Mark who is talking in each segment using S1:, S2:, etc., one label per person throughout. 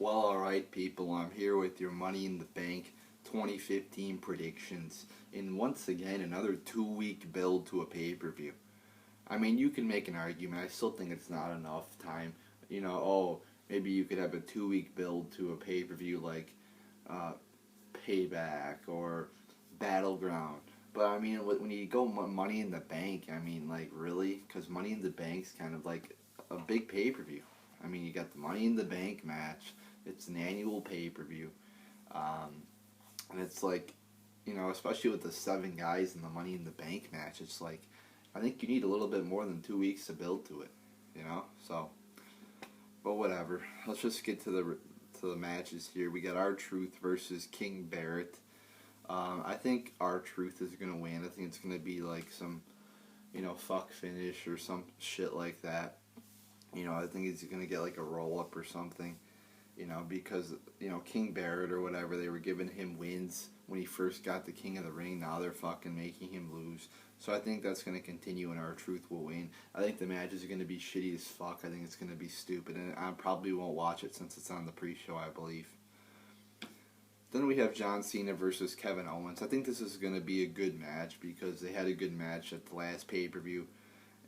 S1: Well, alright, people, I'm here with your Money in the Bank 2015 predictions. And once again, another 2 week build to a pay per view. I mean, you can make an argument. I still think it's not enough time. Maybe you could have a 2 week build to a pay per view like uh, Payback or Battleground. But I mean, when you go Money in the Bank, I mean, like, really? Because Money in the Bank's kind of like a big pay per view. I mean, you got the Money in the Bank match. It's an annual pay per view, and it's like, especially with the 7 guys in the Money in the Bank match, it's like, I think you need a little bit more than 2 weeks to build to it, So, but whatever. Let's just get to the matches here. We got R-Truth versus King Barrett. I think R-Truth is gonna win. I think it's gonna be like some, fuck finish or some shit like that. I think he's gonna get like a roll up or something. Because, King Barrett or whatever, they were giving him wins when he first got the King of the Ring. Now they're fucking making him lose. So I think that's going to continue and R-Truth will win. I think the matches are going to be shitty as fuck. I think it's going to be stupid. And I probably won't watch it since it's on the pre-show, I believe. Then we have John Cena versus Kevin Owens. I think this is going to be a good match because they had a good match at the last pay-per-view.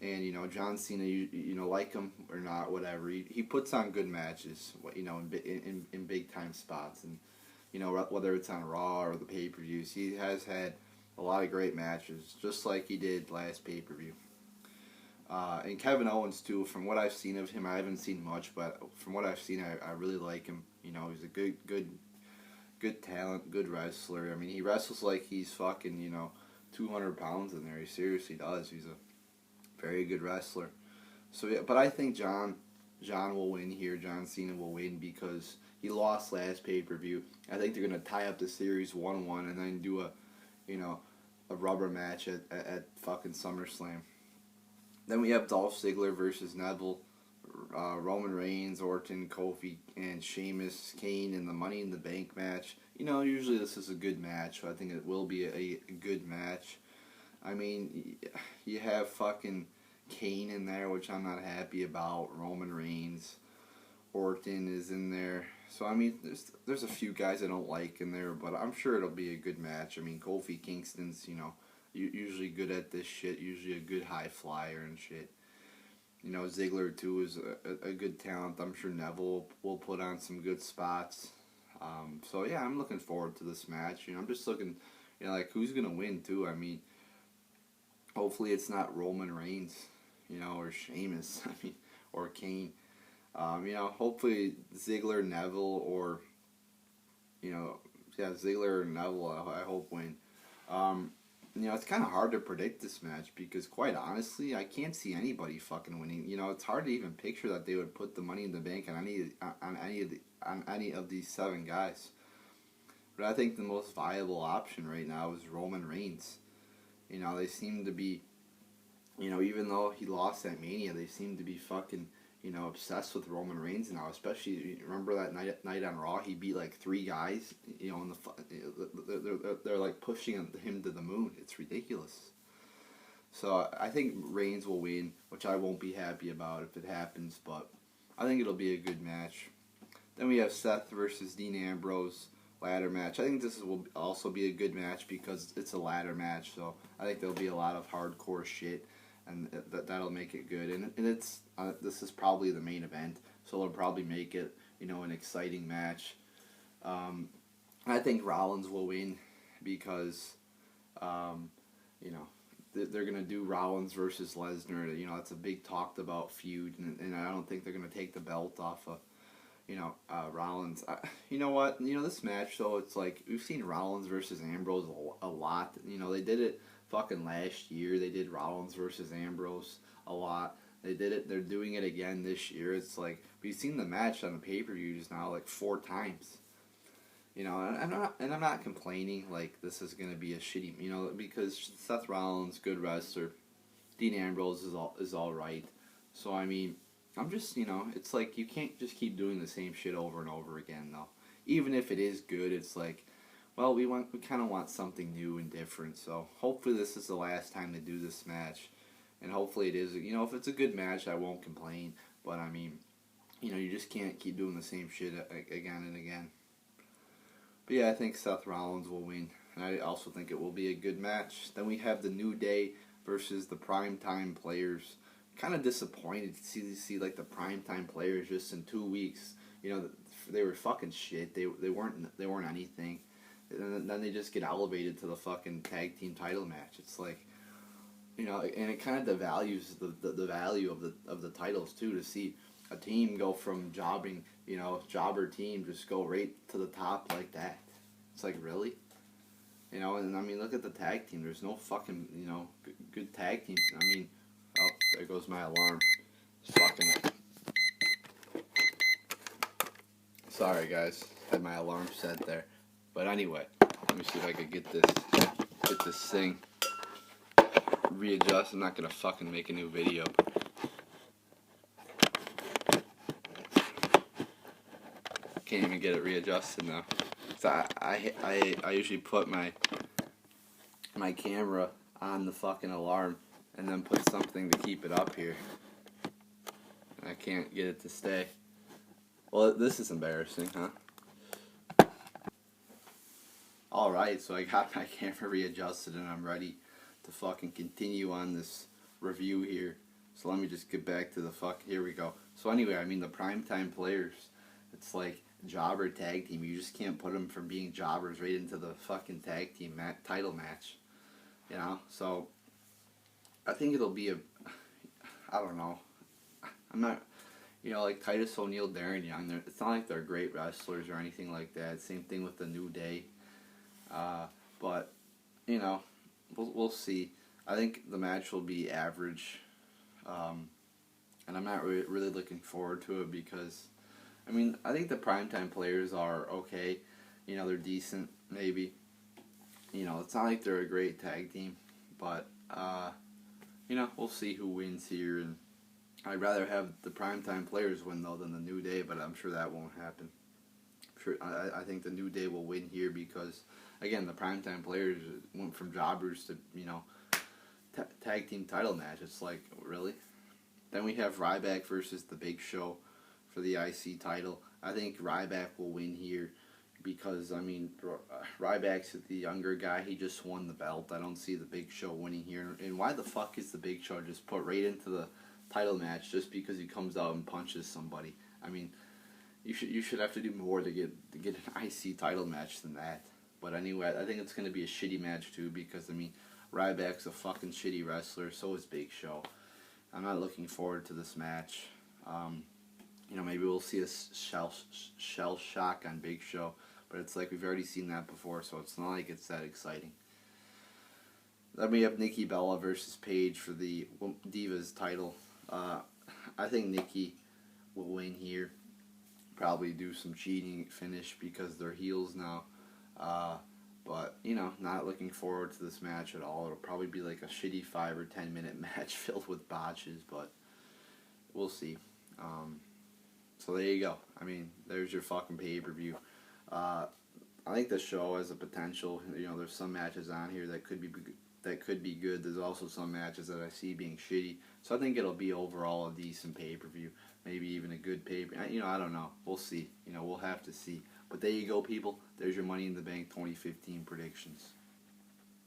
S1: And, John Cena, like him or not, whatever, he puts on good matches, in big-time spots. And, whether it's on Raw or the pay-per-views, he has had a lot of great matches, just like he did last pay-per-view. And Kevin Owens, too, from what I've seen of him, I haven't seen much, but from what I've seen, I really like him. He's a good talent, good wrestler. I mean, he wrestles like he's fucking, 200 pounds in there. He seriously does. He's a very good wrestler. So yeah, but I think John will win here. John Cena will win because he lost last pay-per-view. I think they're gonna tie up the series 1-1 and then do a rubber match at fucking SummerSlam. Then we have Dolph Ziggler versus Neville, Roman Reigns, Orton, Kofi, and Sheamus, Kane in the Money in the Bank match. Usually this is a good match, so I think it will be a good match. I mean, you have fucking Kane in there, which I'm not happy about. Roman Reigns, Orton is in there. So I mean, there's a few guys I don't like in there, but I'm sure it'll be a good match. I mean, Kofi Kingston's usually good at this shit. Usually a good high flyer and shit. Ziggler too is a good talent. I'm sure Neville will put on some good spots. So yeah, I'm looking forward to this match. I'm just looking, like who's gonna win too. I mean, hopefully it's not Roman Reigns, or Sheamus, or Kane. Hopefully Ziggler, Neville, or, Ziggler or Neville, I hope win. It's kind of hard to predict this match because, quite honestly, I can't see anybody fucking winning. It's hard to even picture that they would put the Money in the Bank on any of these 7 guys. But I think the most viable option right now is Roman Reigns. They seem to be, even though he lost at Mania, they seem to be fucking, obsessed with Roman Reigns now. Especially, remember that night on Raw, he beat like 3 guys, they're like pushing him to the moon. It's ridiculous. So I think Reigns will win, which I won't be happy about if it happens, but I think it'll be a good match. Then we have Seth versus Dean Ambrose. Ladder match. I think this will also be a good match because it's a ladder match, so I think there'll be a lot of hardcore shit, and that'll make it good. And it's this is probably the main event, so it'll probably make it an exciting match. I think Rollins will win because they're gonna do Rollins versus Lesnar. It's a big talked about feud, and I don't think they're gonna take the belt off of Rollins. You know what? This match, though, it's like, we've seen Rollins versus Ambrose a lot. They did it fucking last year. They did Rollins versus Ambrose a lot. They did it. They're doing it again this year. It's like, we've seen the match on the pay-per-views now like 4 times. And I'm not complaining like this is going to be a shitty, because Seth Rollins, good wrestler. Dean Ambrose is all right. So, I mean, I'm just, it's like you can't just keep doing the same shit over and over again, though. Even if it is good, it's like, well, we kind of want something new and different. So hopefully this is the last time they do this match, and hopefully it is. If it's a good match, I won't complain. But I mean, You just can't keep doing the same shit again and again. But yeah, I think Seth Rollins will win, and I also think it will be a good match. Then we have the New Day versus the Primetime Players. Kind of disappointed to see like the Primetime Players just in 2 weeks. They were fucking shit. They weren't anything. And then they just get elevated to the fucking tag team title match. It's like, and it kind of devalues the value of the titles too, to see a team go from jobber team, just go right to the top like that. It's like, really? And I mean, look at the tag team. There's no fucking, good tag teams. I mean, oh, there goes my alarm. Fucking. Sorry, guys. Had my alarm set there. But anyway, let me see if I could get this thing readjust. I'm not gonna fucking make a new video. Can't even get it readjusted now. So I usually put my camera on the fucking alarm and then put something to keep it up here. I can't get it to stay. Well, this is embarrassing, huh? Alright, so I got my camera readjusted and I'm ready to fucking continue on this review here. So let me just get back to here we go. So anyway, I mean, the Primetime Players, it's like jobber tag team. You just can't put them from being jobbers right into the fucking tag team title match. So I think it'll be I don't know. I'm not, like Titus O'Neil, Darren Young. It's not like they're great wrestlers or anything like that. Same thing with the New Day. But we'll see. I think the match will be average, and I'm not really looking forward to it because, I mean, I think the Primetime Players are okay. They're decent, maybe. It's not like they're a great tag team, but, we'll see who wins here. And I'd rather have the Primetime Players win, though, than the New Day, but I'm sure that won't happen. I think the New Day will win here because, again, the Primetime Players went from jobbers to, tag team title match. It's like, really? Then we have Ryback versus the Big Show for the IC title. I think Ryback will win here because, I mean, Ryback's the younger guy. He just won the belt. I don't see the Big Show winning here. And why the fuck is the Big Show just put right into the title match just because he comes out and punches somebody? I mean, you should have to do more to get an IC title match than that. But anyway, I think it's going to be a shitty match too because, I mean, Ryback's a fucking shitty wrestler. So is Big Show. I'm not looking forward to this match. Maybe we'll see a shell shock on Big Show, but it's like we've already seen that before, so it's not like it's that exciting. Then we have Nikki Bella versus Paige for the Divas title. I think Nikki will win here. Probably do some cheating finish because they're heels now. But, not looking forward to this match at all. It'll probably be like a shitty 5 or 10 minute match filled with botches, but we'll see. So there you go. I mean, there's your fucking pay-per-view. I think the show has a potential. There's some matches on here that could be good. There's also some matches that I see being shitty. So I think it'll be overall a decent pay-per-view. Maybe even a good pay-per-view. I don't know. We'll see. We'll have to see. But there you go, people. There's your Money in the Bank 2015 predictions.